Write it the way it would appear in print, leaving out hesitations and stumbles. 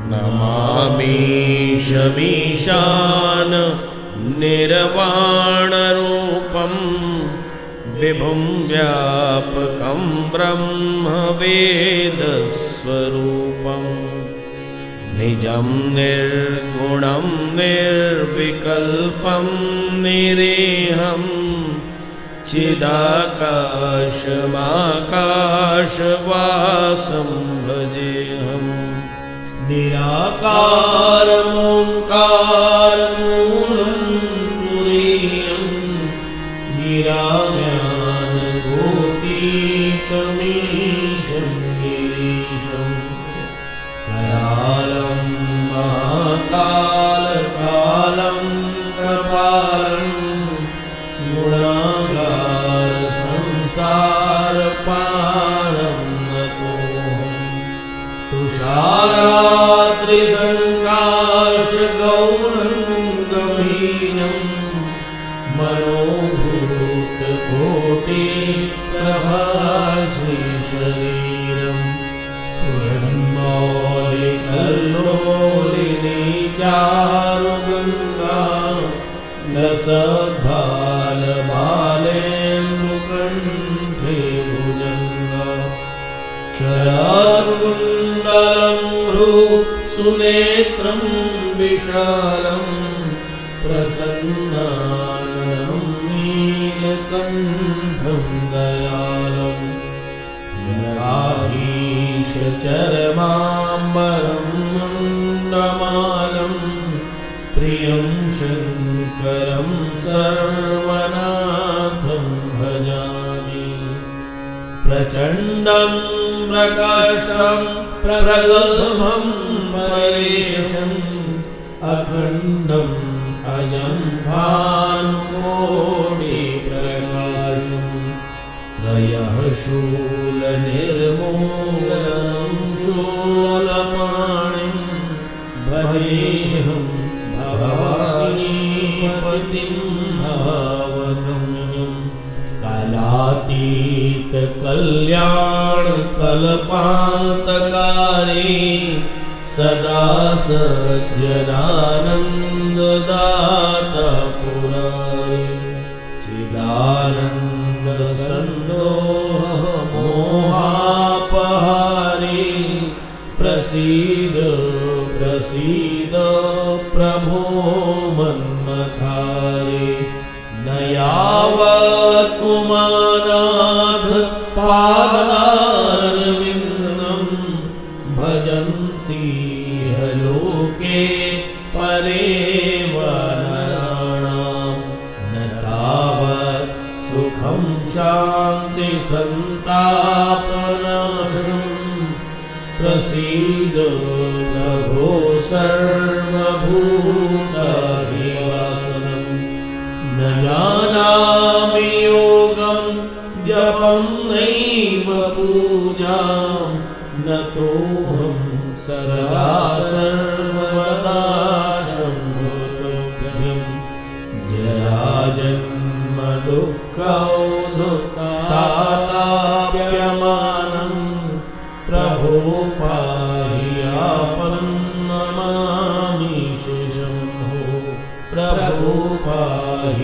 नमामीशमीशान निर्वाणरूपं विभुं व्यापकं ब्रह्मवेदस्वरूपं निजं निर्गुणं निर्विकल्पं निरेहं चिदाकाशमाकाशवासं भजेऽहम् निराकारमोङ्कारमूलं तुरीयं गिराज्ञानगोतीतमीशं गिरीशं करालं महाकालकालं कपालं गुणागार संसारपारं नतोऽहम् तुषाराद्रिसङ्काशगौरं गम्भीरं मनोभूतकोटिप्रभाश्रीशरीरं स्फुरन्मौलिकल्लोलिनी चारुगङ्गा लसद्भालभालेन्दुकण्ठे भुजङ्गा चराकुण्डलं सुनेत्रं विशालं प्रसन्नाननं नीलकण्ठं दयालं नराधीशचरमाम्बरं मुण्डमालं प्रियं शङ्करं सर्वनाथं भजामि प्रचण्डं प्रकाशं प्रगल्भं परेशम् अखण्डम् अजं भानुकोटिप्रकाशं त्रयः शूलनिर्मूलनं शूलपाणिं भजेऽहं भवानीपतिं भावगम्यं कलातीतकल्याणकल्पान्तकारी सदा सज्जनानन्ददाता पुरारी चिदानन्दसन्दोह मोहापहारी प्रसीद प्रसीद प्रभो मन्मथारी न यावत् पुमानाथ पादारविन्दं भजन्ति लोके परे वनराणां न तावत् सुखं शान्ति सन्तापनाशं प्रसीद प्रभो सर्वभूताधिवासं न जानामि योगं जपं नैव पूजां न तोऽहं सदा सर्वदा शम्भुतोऽभ्यं जराजन्मदुःखौधताताप्यमानं प्रभो पाह्यापन्नमामि शम्भो प्रभो पाह्यापन्नमामि